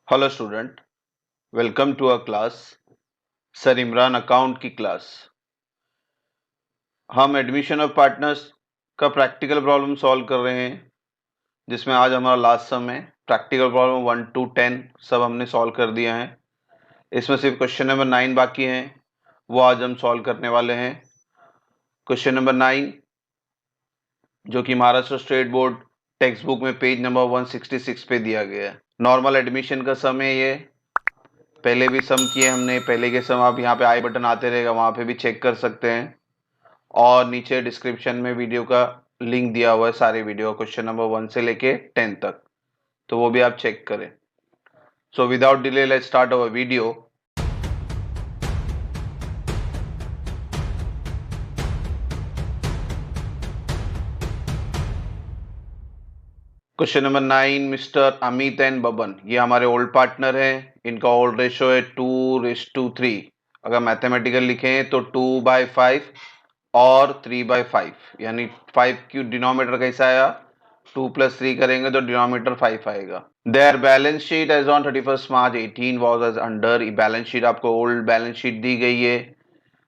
Hello student, welcome to our class. Sir Imran account की class. हम admission of partners का practical problem solve कर रहे हैं, जिसमें आज हमारा लास्ट सम है। प्रैक्टिकल प्रॉब्लम 1 to 10 सब हमने सॉल्व कर दिया है। इसमें सिर्फ क्वेश्चन नंबर 9 बाकी हैं, वो आज हम सॉल्व करने वाले हैं। क्वेश्चन नंबर 9, जो कि Maharashtra state board text book में पेज नंबर 166 पे दिया गया है। नॉर्मल एडमिशन का सम है ये। पहले भी सम किए हमने, पहले के सम आप यहाँ पे आई बटन आते रहेगा, वहां पे भी चेक कर सकते हैं। और नीचे डिस्क्रिप्शन में वीडियो का लिंक दिया हुआ है, सारे वीडियो क्वेश्चन नंबर 1 से लेके 10 तक, तो वो भी आप चेक करें। So without delay let's start our video. Question number 9, mister Amit and Baban, ये हमारे ओल्ड पार्टनर हैं। इनका ओल्ड रेशो है 2:3। अगर मैथमेटिकल लिखें तो 2/5 और 3/5, यानी 5 की डिनोमिनेटर कैसा आया, 2 + 3 करेंगे तो डिनोमिनेटर 5 आएगा। Their balance sheet as on 31 March 18 was as under. Balance sheet आपको ओल्ड बैलेंस शीट दी गई है।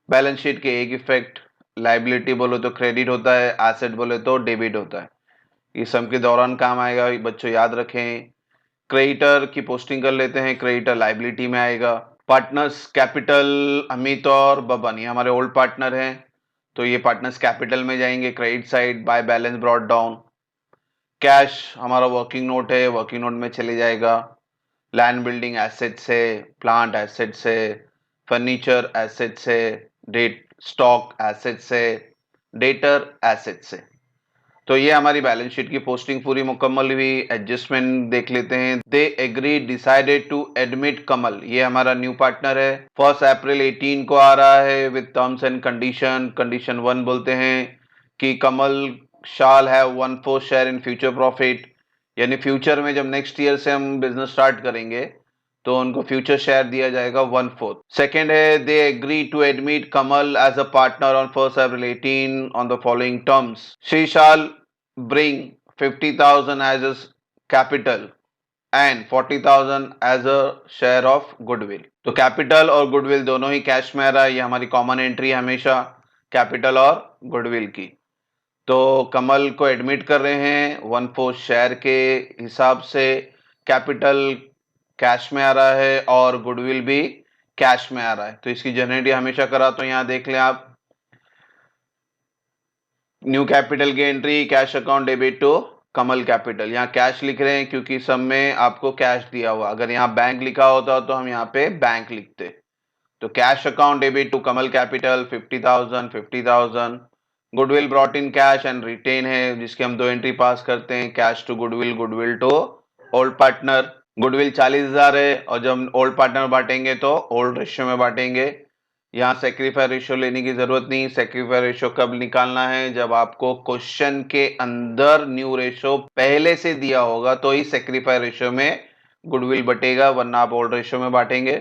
बैलेंस शीट के एक इफेक्ट, लाइबिलिटी बोलो तो क्रेडिट होता है, एसेट बोले तो डेबिट होता है। ये सम के दौरान काम आएगा, बच्चों याद रखें। क्रेडिटर की पोस्टिंग कर लेते हैं, क्रेडिटर लाइबिलिटी में आएगा। पार्टनर्स कैपिटल, अमित और बबन ये हमारे ओल्ड पार्टनर हैं, तो ये पार्टनर्स कैपिटल में जाएंगे, credit side by balance brought down. Cash हमारा वर्किंग नोट है, वर्किंग नोट में चले जाएगा। लैंड बिल्डिंग एसेट से, प्लांट एसेट से, फर्नीचर एसेट से, डेट स्टॉक एसेट से, डेटर एसेट से। तो ये हमारी बैलेंस शीट की पोस्टिंग पूरी मुकम्मल हुई। एडजस्टमेंट देख लेते हैं। They agree decided to admit Kamal, ये हमारा न्यू पार्टनर है। 1 अप्रैल 18 को आ रहा है with terms and condition. Condition 1 बोलते हैं कि Kamal shall have 1/4 share in future profit, यानी फ्यूचर में जब नेक्स्ट ईयर से हम बिजनेस स्टार्ट करेंगे तो उनको फ्यूचर शेयर दिया जाएगा 1/4। सेकेंड है, they agree to admit Kamal as a partner on 1 April 18 on the following terms. She shall bring 50,000 as a capital and 40,000 as a share of goodwill। तो capital और goodwill दोनों ही cash में आ रहा है, ये हमारी कॉमन एंट्री है हमेशा, कैपिटल और गुडविल की। तो कमल को एडमिट कर रहे हैं 1/4 शेयर के हिसाब से। कैपिटल कैश में आ रहा है और गुडविल भी कैश में आ रहा है, तो इसकी जनरेटिव हमेशा करा। तो यहां देख लें आप, न्यू कैपिटल की entry, cash account debit to Kamal capital. यहाँ कैश लिख रहे हैं क्योंकि सब में आपको कैश दिया हुआ। अगर यहाँ बैंक लिखा होता तो हम यहाँ पे बैंक लिखते। तो cash account debit to Kamal capital 50,000 50,000। Goodwill brought in cash and retain है, जिसके हम 2 एंट्री पास करते हैं, cash to goodwill, goodwill to old partner. Goodwill 40,000 है, और जब ओल्ड पार्टनर बांटेंगे तो ओल्ड रेशियो में बांटेंगे। यहाँ सेक्रीफाई रेशियो लेने की जरूरत नहीं। सेक्रीफाई रेशियो कब निकालना है, जब आपको क्वेश्चन के अंदर न्यू रेशियो पहले से दिया होगा तो ही सेक्रीफाई रेशियो में गुडविल बटेगा, वरना आप ओल्ड रेशियो में बांटेंगे।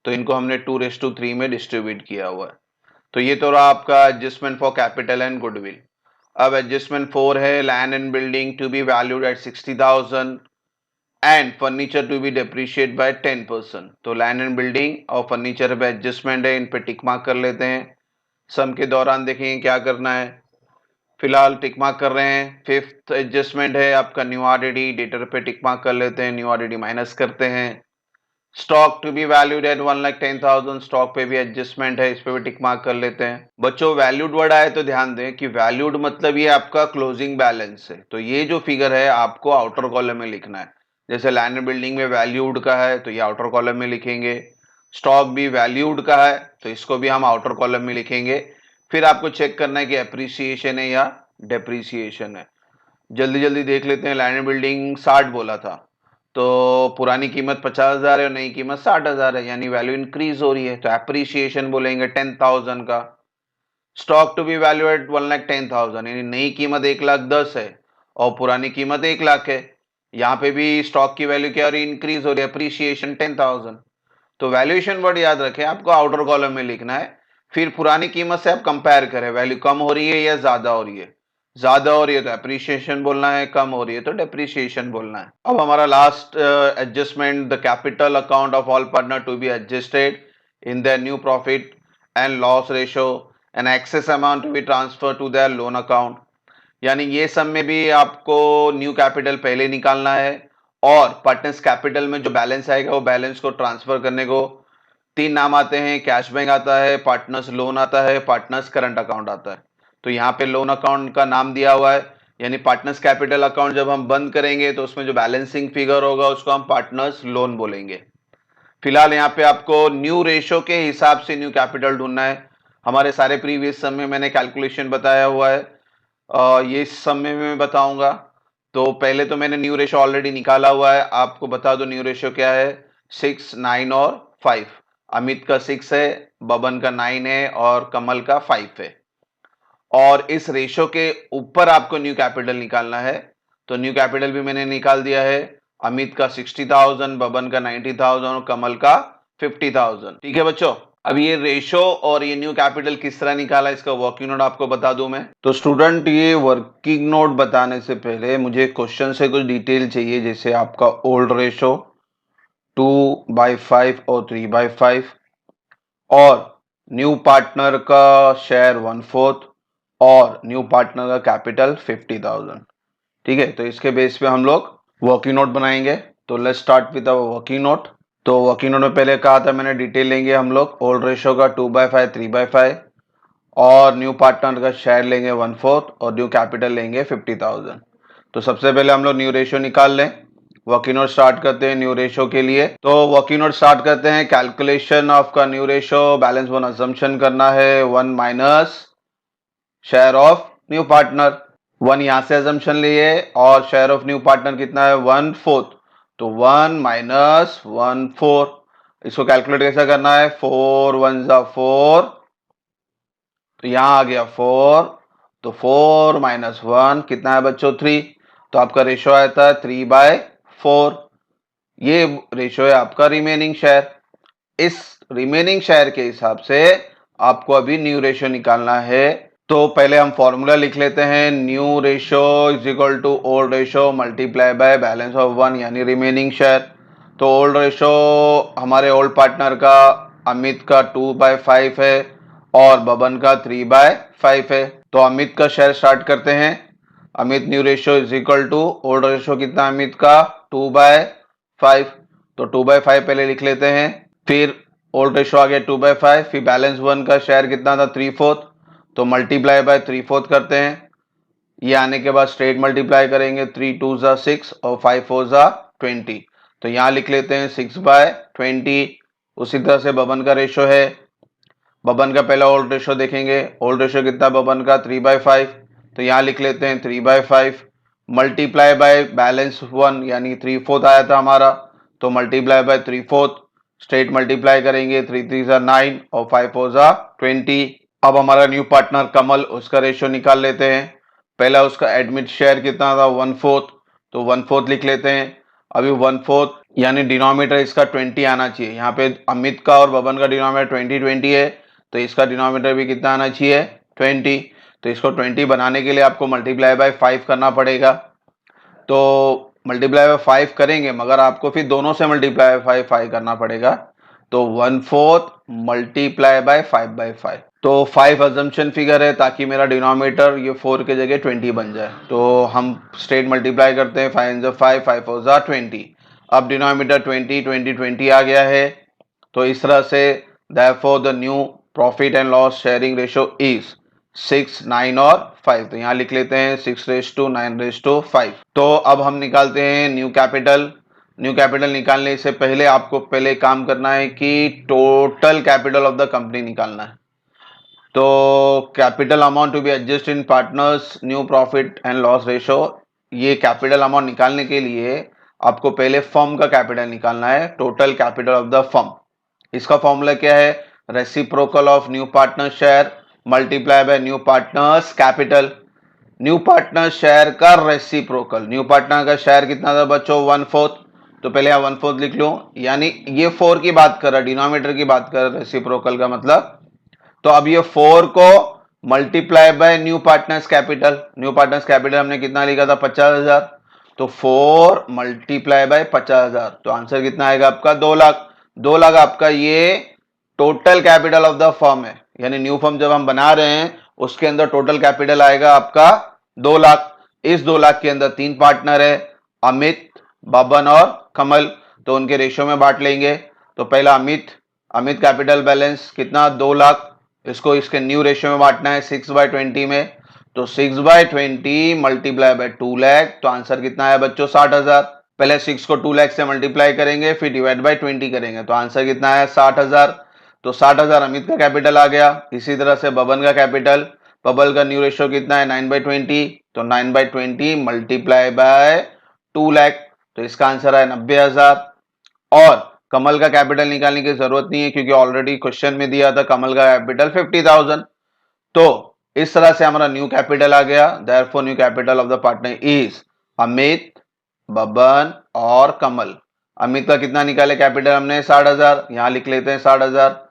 तो इनको हमने 2:3 में डिस्ट्रीब्यूट किया हुआ है। तो ये तो रहा आपका adjustment for capital and goodwill. अब एडजस्टमेंट 4 है, land and building to be valued at 60,000 and furniture to be depreciate by 10%। तो लैंड एंड बिल्डिंग और फर्नीचर पे एडजस्टमेंट है, इन पे टिक मार्क कर लेते हैं। सम के दौरान देखेंगे क्या करना है। फिलहाल टिक मार्क कर रहे हैं। 5th एडजस्टमेंट है आपका न्यू आरडीडी, डेटर पे टिक मार्क कर लेते हैं, न्यू आरडीडी माइनस करते हैं। Stock to be valued at 1,10,000, stock पे भी एडजस्टमेंट है, इस पे भी टिक मार्क कर लेते हैं। बच्चों वैल्यूड वर्ड आए तो ध्यान दें कि वैल्यूड मतलब ये आपका क्लोजिंग बैलेंस है। तो ये जो फिगर है आपको आउटर कॉलम में लिखना है। जैसे लैंड बिल्डिंग में वैल्यूड का है तो ये आउटर कॉलम में लिखेंगे। स्टॉक भी वैल्यूड का है तो इसको भी हम आउटर कॉलम में लिखेंगे। फिर आपको चेक करना है कि एप्रिसिएशन है या डेप्रिसिएशन है। जल्दी जल्दी देख लेते हैं। लैंड बिल्डिंग 60 बोला था, तो पुरानी कीमत 50,000 है और नई कीमत 60,000 है, यानी वैल्यू इंक्रीज हो रही है, तो एप्रिसिएशन बोलेंगे 10,000 का। Stock to be value at 1,10,000, यानी नई कीमत 1,10,000 है और पुरानी कीमत 1,00,000 है। यहाँ पे भी स्टॉक की वैल्यू क्या हो रही है, इंक्रीज हो रही है, एप्रिसिएशन 10,000। तो वैल्यूएशन वर्ड याद रखें, आपको आउटर कॉलम में लिखना है। फिर पुरानी कीमत से आप कंपेयर करें, वैल्यू कम हो रही है या ज्यादा हो रही है। ज्यादा हो रही है तो एप्रिसिएशन बोलना है, कम हो रही है तो डेप्रिसिएशन बोलना है। अब हमारा last adjustment, the capital account of all partner to be adjusted in their new profit and loss ratio and excess amount to be transfer to their loan account. यानी ये सब में भी आपको न्यू कैपिटल पहले निकालना है और पार्टनर्स कैपिटल में जो बैलेंस आएगा वो बैलेंस को ट्रांसफर करने को तीन नाम आते हैं, कैश बैंक आता है, पार्टनर्स लोन आता है, पार्टनर्स करंट अकाउंट आता है। तो यहाँ पे लोन अकाउंट का नाम दिया हुआ है, यानी पार्टनर्स कैपिटल अकाउंट जब हम बंद करेंगे तो उसमें जो बैलेंसिंग फिगर होगा उसको हम पार्टनर्स लोन बोलेंगे। फिलहाल यहाँ पे आपको न्यू रेशो के हिसाब से न्यू कैपिटल ढूंढना है। हमारे सारे प्रीवियस सम में मैंने कैलकुलेशन बताया हुआ है, ये इस सम में मैं बताऊंगा। तो पहले तो मैंने न्यू रेशो ऑलरेडी निकाला हुआ है, आपको बता दो न्यू रेशो क्या है। 6, 9 और 5। अमित का 6 है, बबन का 9 है और कमल का 5 है। और इस रेशो के ऊपर आपको न्यू कैपिटल निकालना है। तो न्यू कैपिटल भी मैंने निकाल दिया है, अमित का 60,000, बबन का 90,000 और कमल का 50,000। ठीक है बच्चों, अब ये रेशो और ये न्यू कैपिटल किस तरह निकाला इसका वर्किंग नोट आपको बता दूं मैं। तो स्टूडेंट, ये वर्किंग नोट बताने से पहले मुझे क्वेश्चन से कुछ डिटेल चाहिए, जैसे आपका ओल्ड रेशो 2/5 और 3/5 और न्यू पार्टनर का शेयर 1/4 और न्यू पार्टनर का कैपिटल 50,000। ठीक है, तो इसके बेस पे हम लोग वर्किंग नोट बनाएंगे। तो let's start with our working note. तो वर्किंग नोट में पहले कहा था मैंने, डिटेल लेंगे हम लोग ओल्ड रेशो का 2/5 3/5 और न्यू पार्टनर का शेयर लेंगे 1/4 और न्यू कैपिटल लेंगे 50,000। तो सबसे पहले हम लोग न्यू रेशो निकाल लें। वर्किंग नोट स्टार्ट करते हैं न्यू रेशो के लिए। तो वर्किंग नोट स्टार्ट करते हैं। कैलकुलेशन ऑफ का new ratio, balance one assumption करना है 1 minus share of new partner. 1 यहां से अजम्पशन लिए और शेयर ऑफ न्यू पार्टनर कितना है 1/4, तो 1 माइनस 1/4। इसको कैलकुलेट कैसा करना है, 4 1 जा 4, तो यहां आ गया 4, तो 4 माइनस 1 कितना है बच्चों 3। तो आपका रेशो आता है 3/4। ये रेशो है आपका रिमेनिंग शेयर। इस रिमेनिंग शेयर के हिसाब से आपको अभी न्यू रेशो निकालना है। तो पहले हम फॉर्मूला लिख लेते हैं, new ratio is equal to old ratio multiply by balance of 1 यानी रिमेनिंग शेयर। तो ओल्ड रेशो हमारे ओल्ड पार्टनर का अमित का 2/5 है और बबन का 3/5 है। तो अमित का शेयर स्टार्ट करते हैं। Amit new ratio is equal to old ratio कितना अमित का 2/5, तो 2/5 पहले लिख लेते हैं। फिर ओल्ड रेशो आ गया 2/5, फिर बैलेंस 1 का शेयर कितना था 3/4, तो मल्टीप्लाई बाय 3/4 करते हैं। ये आने के बाद स्ट्रेट मल्टीप्लाई करेंगे, 3 2 जा 6 और 5 4 जा 20। तो यहां लिख लेते हैं 6/20। उसी तरह से बबन का रेशो है। बबन का पहला ओल्ड रेशो देखेंगे, ओल्ड रेशो कितना बबन का 3/5, तो यहां लिख लेते हैं 3/5 मल्टीप्लाई बाय बैलेंस 1 यानी 3/4 आया था हमारा, तो मल्टीप्लाई बाय 3/4, स्ट्रेट मल्टीप्लाई करेंगे, 3 3 जा 9 और 5 4 जा 20। अब हमारा न्यू पार्टनर कमल, उसका रेशो निकाल लेते हैं। पहला उसका एडमिट शेयर कितना था 1/4, तो 1/4 लिख लेते हैं। अभी 1/4 यानी डिनोमिनेटर इसका 20 आना चाहिए। यहाँ पे अमित का और बबन का डिनोमिनेटर 20 20 है, तो इसका डिनोमिनेटर भी कितना आना चाहिए 20। तो इसको 20 बनाने के लिए आपको मल्टीप्लाई बाय 5 करना पड़ेगा। तो मल्टीप्लाई बाय 5 करेंगे मगर आपको फिर दोनों से मल्टीप्लाई बाय 5 करना पड़ेगा। तो 1/4 मल्टीप्लाई बाय 5/5, तो 5 अजम्पशन फिगर है ताकि मेरा डिनोमिनेटर ये 4 के जगह 20 बन जाए। तो हम स्ट्रेट मल्टीप्लाई करते हैं, 5 × 5 5 4 जा 20। अब डिनोमिनेटर 20 20 20 आ गया है। तो इस तरह से therefore the new profit and loss sharing ratio is 6 9 और 5। तो यहाँ लिख लेते हैं 6:9:5। तो अब हम निकालते हैं न्यू कैपिटल। न्यू कैपिटल निकालने से पहले आपको पहले काम करना है कि total capital of the company निकालना है। तो capital amount to be adjust in partners new profit and loss ratio, ये कैपिटल अमाउंट निकालने के लिए आपको पहले फर्म का कैपिटल निकालना है, total capital of the firm. इसका फॉर्मूला क्या है, reciprocal of new partner share multiply by new partners capital. New partner share का रेसिप्रोकल, न्यू पार्टनर का शेयर कितना था बच्चों 1/4, तो पहले आप 1/4 लिख लो, यानी ये 4 की बात कर रहा है, डिनोमिनेटर की बात कर रहा है रेसिप्रोकल का मतलब। तो अब ये 4 को multiply by new partners capital. New partners capital हमने कितना लिखा था 50,000, तो 4 मल्टीप्लाई बाय 50,000, तो आंसर कितना आएगा आपका 2 लाख। 2 लाख आपका ये total capital of the firm है, यानी न्यू फर्म जब हम बना रहे हैं उसके अंदर टोटल कैपिटल आएगा आपका 2 लाख। इस 2 लाख के अंदर 3 पार्टनर है, अमित, बबन और कमल, तो उनके रेशियो में बांट लेंगे। तो पहला अमित, अमित कैपिटल बैलेंस कितना 2 लाख, इसको इसके न्यू रेशियो में बांटना है 6/20 में, तो 6/20 मल्टीप्लाई बाय 2 लाख, तो आंसर कितना है बच्चों 60,000। पहले 6 को 2 लाख से मल्टीप्लाई करेंगे फिर डिवाइड बाय 20 करेंगे, तो आंसर कितना है 60,000। तो 60,000 अमित का कैपिटल आ गया। इसी तरह से बबन का कैपिटल, बबल का न्यू रेशियो कितना है 9/20, तो 9/20 मल्टीप्लाई बाय 2 लाख, तो इसका आंसर है 90,000। और कमल का कैपिटल निकालने की जरूरत नहीं है क्योंकि ऑलरेडी क्वेश्चन में दिया था कमल का कैपिटल 50,000। तो इस तरह से हमारा न्यू कैपिटल आ गया। Therefore new capital of the partner is Amit, Baban और कमल। अमित का कितना निकाले कैपिटल हमने 60,000, यहां लिख लेते हैं 60,000।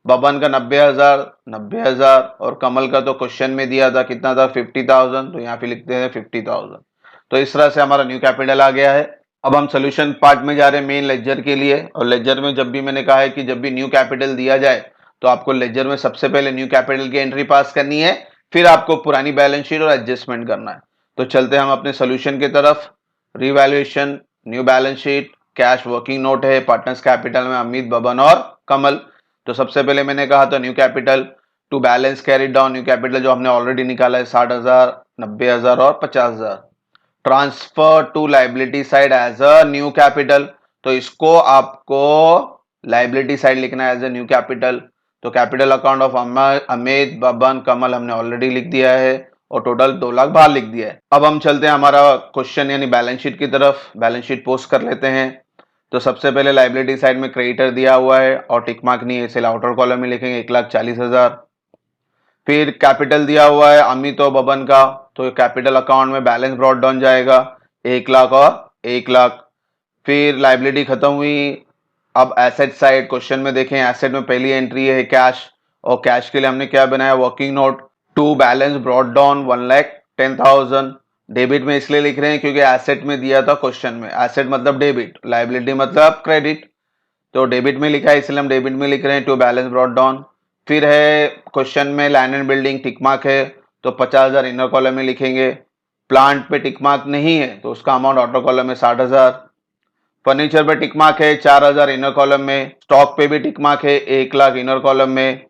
बबन का 90,000, 90,000, और कमल का तो क्वेश्चन में दिया था कितना था 50,000, तो यहाँ पे लिखते हैं 50,000। तो इस तरह से हमारा न्यू कैपिटल आ गया है। अब हम सोल्यूशन पार्ट में जा रहे हैं मेन लेजर के लिए। और लेजर में जब भी मैंने कहा है कि जब भी न्यू कैपिटल दिया जाए तो आपको लेजर में सबसे पहले न्यू कैपिटल की एंट्री पास करनी है, फिर आपको पुरानी बैलेंस शीट और एडजस्टमेंट करना है। तो चलते हैं हम अपने सोल्यूशन की तरफ। Revaluation, new balance sheet, cash working note है, पार्टनर्स कैपिटल में अमित, बबन और कमल। तो सबसे पहले मैंने कहा था new capital to balance carried down, new capital जो हमने ऑलरेडी निकाला है 60,000, 90,000 और 50,000। Transfer to liability side as a new capital, तो इसको आपको लाइबिलिटी साइड लिखना है एज अ न्यू कैपिटल। तो capital account of Amit, Baban, Kamal हमने ऑलरेडी लिख दिया है और टोटल 2 लाख बाहर लिख दिया है। अब हम चलते हैं हमारा क्वेश्चन यानी बैलेंस शीट की तरफ। बैलेंस शीट पोस्ट कर लेते हैं। तो सबसे पहले लाइबिलिटी साइड में क्रेडिटर दिया हुआ है और टिक मार्क नहीं है, इसे आउटर कॉलम में लिखेंगे 1,40,000। फिर कैपिटल दिया हुआ है अमित और बबन का, तो कैपिटल अकाउंट में बैलेंस ब्रॉट डाउन जाएगा 1 लाख और 1 लाख। फिर लाइबिलिटी खत्म हुई। अब एसेट साइड क्वेश्चन में देखें, एसेट में पहली एंट्री है कैश, और कैश के लिए हमने क्या बनाया working note to balance brought down 1,10,000। Debit में इसलिए लिख रहे हैं क्योंकि एसेट में दिया था क्वेश्चन में, एसेट मतलब डेबिट, लाइबिलिटी मतलब क्रेडिट, तो डेबिट में लिखा है इसलिए हम डेबिट में लिख रहे हैं टू बैलेंस ब्रॉट डाउन। फिर है क्वेश्चन में land and building, tick mark है तो 50,000 इनर कॉलम में लिखेंगे। प्लांट पे टिक मार्क नहीं है तो उसका अमाउंट आउटर कॉलम में 60,000। फर्नीचर पे टिक मार्क है 4,000 इनर कॉलम में। स्टॉक पे भी टिक मार्क है 1 लाख इनर कॉलम में,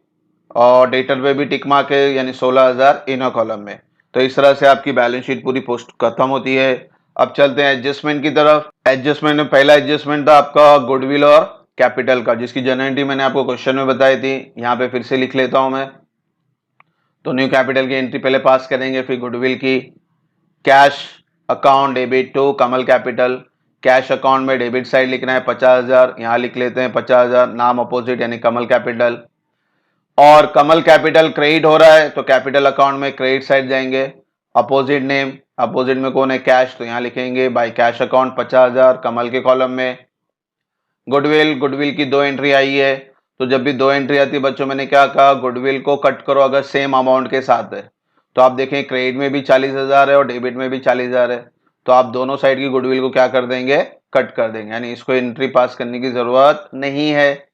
और डेटर पे भी टिक मार्क है यानी 16,000 इनर कॉलम में। तो इस तरह से आपकी बैलेंस शीट पूरी पोस्ट खत्म होती है। अब चलते हैं एडजस्टमेंट की तरफ। एडजस्टमेंट में पहला एडजस्टमेंट था आपका गुडविल और कैपिटल का, जिसकी जनरेटिव मैंने आपको क्वेश्चन में बताई थी, यहाँ पे फिर से लिख लेता हूं मैं। तो न्यू कैपिटल की एंट्री पहले पास करेंगे, फिर गुडविल की। Cash account debit to Kamal capital, cash account में डेबिट साइड लिखना है 50,000, यहाँ लिख लेते हैं 50,000, नाम अपोजिट यानी कमल कैपिटल। और कमल कैपिटल क्रेडिट हो रहा है तो कैपिटल अकाउंट में क्रेडिट साइड जाएंगे, अपोजिट नेम, अपोजिट में कौन है कैश, तो यहाँ लिखेंगे बाय कैश अकाउंट 50,000 कमल के कॉलम में। गुडविल, गुडविल की 2 एंट्री आई है, तो जब भी 2 एंट्री आती है बच्चों मैंने क्या कहा गुडविल को कट करो अगर सेम अमाउंट के साथ है। तो आप देखें क्रेडिट में भी 40,000 है और डेबिट में भी 40,000 है, तो आप दोनों साइड की गुडविल को क्या कर देंगे कट कर देंगे, यानी इसको एंट्री पास करने की जरूरत नहीं है।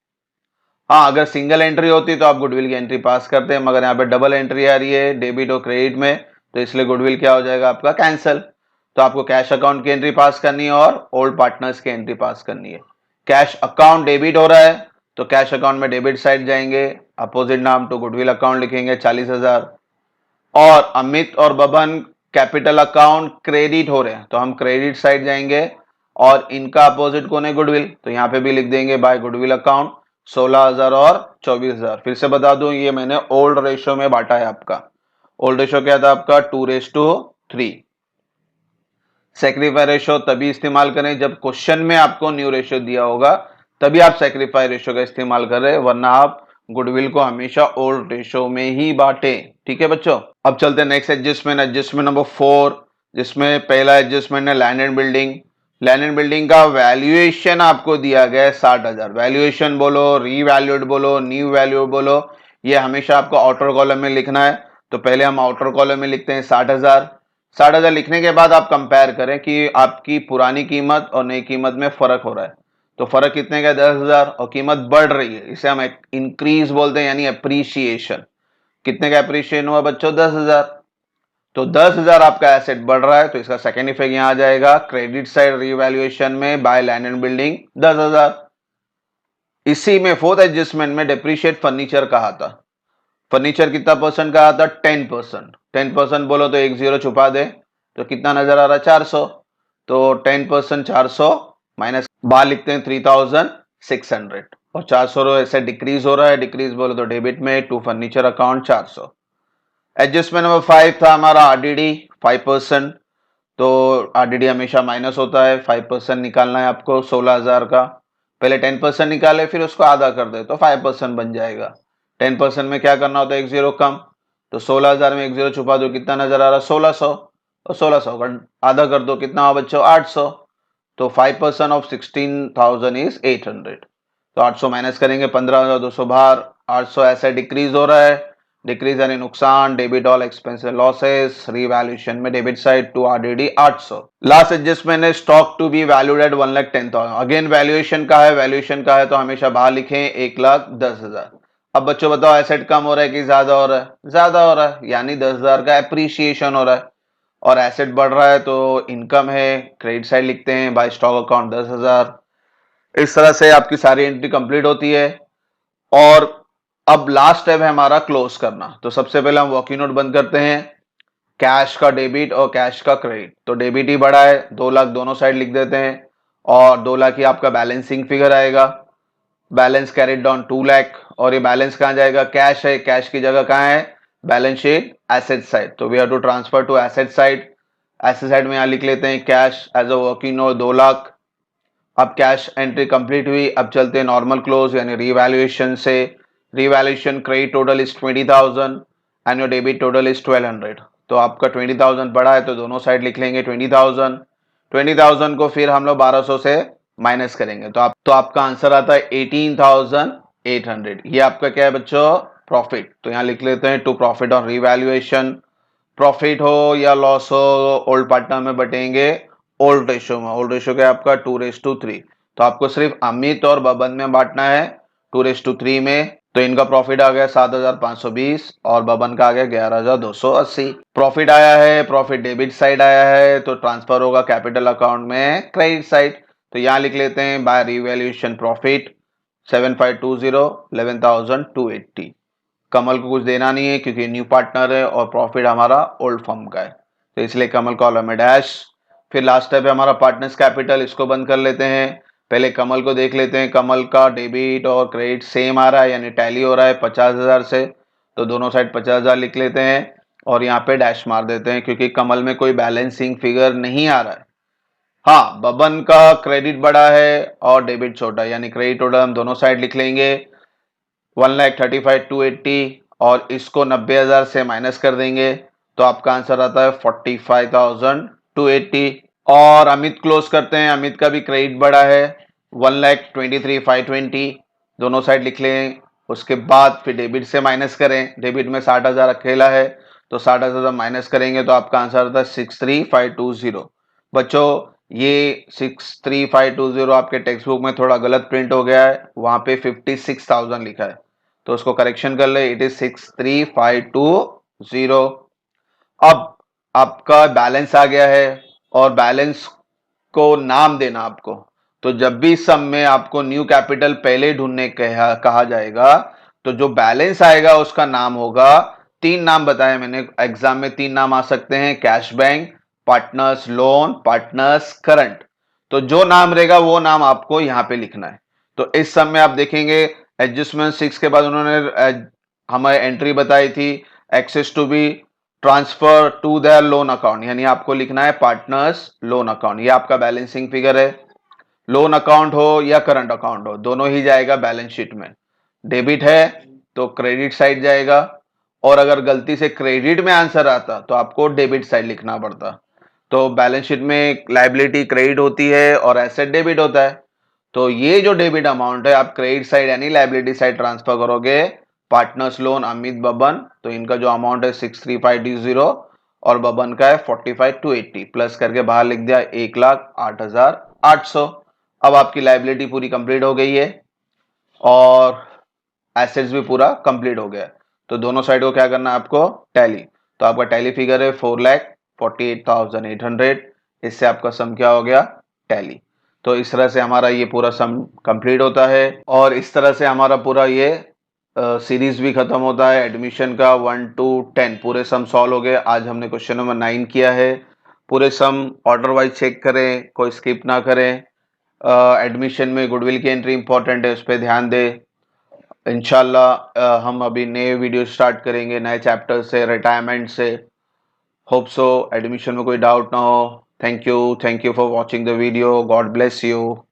हाँ अगर सिंगल एंट्री होती तो आप गुडविल की एंट्री पास करते हैं, मगर यहाँ पे डबल एंट्री आ रही है डेबिट और क्रेडिट में, तो इसलिए गुडविल क्या हो जाएगा आपका कैंसिल। तो आपको कैश अकाउंट की एंट्री पास करनी है और ओल्ड पार्टनर्स की एंट्री पास करनी है। कैश अकाउंट डेबिट हो रहा है तो कैश अकाउंट में डेबिट साइड जाएंगे, अपोजिट नाम टू गुडविल अकाउंट लिखेंगे 40,000। और अमित और बबन कैपिटल अकाउंट क्रेडिट हो रहे हैं तो हम क्रेडिट साइड जाएंगे, और इनका अपोजिट कौन है गुडविल, तो यहाँ पे भी लिख देंगे बाय गुडविल अकाउंट 16,000 और 24,000। फिर से बता दूं ये मैंने ओल्ड रेशियो में बांटा है आपका। ओल्ड रेशियो क्या था आपका 2:3। सेक्रीफाई रेशियो तभी इस्तेमाल करें जब क्वेश्चन में आपको न्यू रेशियो दिया होगा, तभी आप सेक्रीफाई रेशियो का इस्तेमाल कर रहे हैं, वरना आप गुडविल को हमेशा ओल्ड रेशियो में ही बांटे। ठीक है बच्चों। अब चलते हैं नेक्स्ट एडजस्टमेंट, एडजस्टमेंट नंबर 4, जिसमें पहला एडजस्टमेंट है land and building. Land and building का वैल्यूएशन आपको दिया गया है 60,000। वैल्यूएशन बोलो, रीवैल्यूड बोलो, न्यू वैल्यू बोलो, ये हमेशा आपको आउटर कॉलम में लिखना है। तो पहले हम आउटर कॉलम में लिखते हैं 60,000। 60,000 लिखने के बाद आप कंपेयर करें कि आपकी पुरानी कीमत और नई कीमत में फर्क हो रहा है। तो फर्क कितने का? 10,000, और कीमत बढ़ रही है, इसे हम इंक्रीज बोलते हैं, यानी अप्रिसिएशन। कितने का अप्रिसिएशन हुआ बच्चों? 10,000। तो 10,000 आपका एसेट बढ़ रहा है, तो इसका सेकेंड इफेक्ट यहां आ जाएगा क्रेडिट साइड रीवैल्यूएशन में बाय लैंड एंड बिल्डिंग 10,000। इसी में फोर्थ एडजस्टमेंट में डेप्रिशिएट फर्नीचर कहा था। फर्नीचर कितना परसेंट कहा था? 10%। 10% बोलो तो एक जीरो छुपा दे, तो कितना नजर आ रहा है? 400। तो 10% 400 माइनस बाहर लिखते हैं 3,600, और 400 ऐसे डिक्रीज हो रहा है। डिक्रीज बोलो तो डेबिट में to furniture account 400। Adjustment number 5 था हमारा आरडीडी 5%। तो आरडीडी हमेशा माइनस होता है, 5% निकालना है आपको 16,000 का। पहले 10% निकाले, फिर उसको आधा कर दे तो 5% बन जाएगा। 10% में क्या करना होता है? एक जीरो कम। तो 16,000 में एक जीरो छुपा दो, कितना नजर आ रहा है? 1,600। और 1,600 का आधा कर दो, कितना हुआ बच्चों? 800। तो 5% ऑफ 16,000 इज 800। तो 800 माइनस करेंगे, 15,200 बाहर। 800 ऐसे डिक्रीज हो रहा है, डिक्रीज यानी नुकसान, debit all expenses losses, revaluation में debit side to RDD 800। Last adjustment है stock to be valued at 1,10,000। Again valuation का है, वैल्यूएशन का है तो हमेशा बाहर लिखें 1,10,000। अब बच्चों बताओ, एसेट कम हो रहा है कि ज्यादा हो रहा है? ज्यादा हो रहा है, यानी 10,000 का एप्रिसिएशन हो रहा है। और एसेट बढ़ रहा है तो इनकम है, क्रेडिट साइड लिखते हैं बाय स्टॉक अकाउंट 10,000। इस तरह से आपकी सारी एंट्री कंप्लीट होती है। और अब लास्ट स्टेप है हमारा क्लोज करना। तो सबसे पहले हम वर्किंग नोट बंद करते हैं, कैश का डेबिट और कैश का क्रेडिट। तो डेबिट ही बढ़ा है, 2 लाख दोनों साइड लिख देते हैं, और 2 लाख ही आपका बैलेंसिंग फिगर आएगा। Balance carried down 2 lakh. और ये बैलेंस कहां जाएगा? कैश है, कैश की जगह कहां है? Balance sheet asset side. तो we have to transfer to asset side. Asset side में यहां लिख लेते हैं cash as a working note 2 lakh. अब कैश एंट्री कंप्लीट हुई, अब चलते हैं नॉर्मल क्लोज यानी रीवैल्यूएशन से। Revaluation credit total is 20,000 and your debit total is 1,200। तो आपका 20,000 बढ़ा है तो दोनों साइड लिख लेंगे 20,000। 20,000 को फिर हम लोग 1,200 से माइनस करेंगे, तो आपका आंसर आता है 18,800। ये आपका क्या है बच्चों? प्रॉफिट। तो यहाँ लिख लेते हैं to profit on revaluation. Profit हो या लॉस हो, ओल्ड पार्टनर में बटेंगे ओल्ड रेशियो में। ओल्ड रेशियो क्या है आपका? 2:3। तो आपको सिर्फ अमित और बबन में बांटना है 2:3 में। तो इनका प्रॉफिट आ गया 7,520 और बबन का आ गया 11,280। प्रॉफिट आया है, प्रॉफिट डेबिट साइड आया है, तो ट्रांसफर होगा कैपिटल अकाउंट में क्रेडिट साइड। तो यहां लिख लेते हैं बाय रिवैल्यूएशन प्रॉफिट 7520 11,280। कमल को कुछ देना नहीं है क्योंकि न्यू पार्टनर है, और प्रॉफिट हमारा ओल्ड फर्म का है, तो इसलिए कमल कॉलम में डैश। फिर लास्ट स्टेप है हमारा पार्टनर्स कैपिटल, इसको बंद कर लेते हैं। पहले कमल को देख लेते हैं, कमल का डेबिट और क्रेडिट सेम आ रहा है, यानी टैली हो रहा है 50,000 से। तो दोनों साइड 50,000 लिख लेते हैं और यहाँ पे डैश मार देते हैं क्योंकि कमल में कोई बैलेंसिंग फिगर नहीं आ रहा है। हाँ, बबन का क्रेडिट बड़ा है और डेबिट छोटा है, यानी क्रेडिट टोटल हम दोनों साइड लिख लेंगे 1,35,280, और इसको 90,000 से माइनस कर देंगे तो आपका आंसर आता है 45,280। और अमित क्लोज करते हैं, अमित का भी क्रेडिट बड़ा है 1,23,520, दोनों साइड लिख लें। उसके बाद फिर डेबिट से माइनस करें, डेबिट में 60,000 अकेला है तो 60,000 माइनस करेंगे तो आपका आंसर आता है 63,520। बच्चों ये 63,520 आपके टेक्स्ट बुक में थोड़ा गलत प्रिंट हो गया है, वहां पे 56,000 लिखा है, तो उसको करेक्शन कर ले, इट इज 63,520। अब आपका बैलेंस आ गया है और बैलेंस को नाम देना आपको। तो जब भी सम में आपको न्यू कैपिटल पहले ढूंढने कहा जाएगा तो जो बैलेंस आएगा उसका नाम होगा, 3 नाम बताए मैंने एग्जाम में, 3 नाम आ सकते हैं, cash bank, partners loan, partners current. तो जो नाम रहेगा वो नाम आपको यहां पे लिखना है। तो इस सम में आप देखेंगे एडजस्टमेंट 6 के बाद उन्होंने हमें एंट्री बताई थी excess to be transfer to their loan account, यानी आपको लिखना है पार्टनर्स लोन अकाउंट। ये आपका बैलेंसिंग फिगर है, लोन अकाउंट हो या करंट अकाउंट हो दोनों ही जाएगा बैलेंस शीट में। डेबिट है तो क्रेडिट साइड जाएगा, और अगर गलती से क्रेडिट में आंसर आता तो आपको डेबिट साइड लिखना पड़ता। तो बैलेंस शीट में लायबिलिटी क्रेडिट होती है और एसेट डेबिट होता है। तो ये जो डेबिट अमाउंट है आप क्रेडिट साइड यानी लायबिलिटी साइड ट्रांसफर करोगे पार्टनर्स लोन अमित बबन, तो इनका जो अमाउंट है 63520 और बबन का है 45280 प्लस करके बाहर लिख दिया 1,08,800। अब आपकी लाइबिलिटी पूरी कंप्लीट हो गई है और एसेट्स भी पूरा कंप्लीट हो गया। तो दोनों साइड को क्या करना है आपको, टैली। तो आपका टैली फिगर है 4,48,800। इससे आपका सम क्या हो गया, टैली। तो इस तरह से हमारा ये पूरा सम कंप्लीट होता है और इस तरह से हमारा पूरा ये सीरीज भी खत्म होता है एडमिशन का 1 to 10 पूरे सम सॉल्व हो गए। आज हमने क्वेश्चन नंबर 9 किया है। पूरे सम ऑर्डर वाइज चेक करें, कोई स्किप ना करें। एडमिशन में गुडविल की एंट्री इंपॉर्टेंट है, उस पर ध्यान दें। इंशाल्लाह हम अभी नए वीडियो स्टार्ट करेंगे नए चैप्टर से, रिटायरमेंट से। होप सो एडमिशन में कोई डाउट ना हो। Thank you for watching the video. God bless you.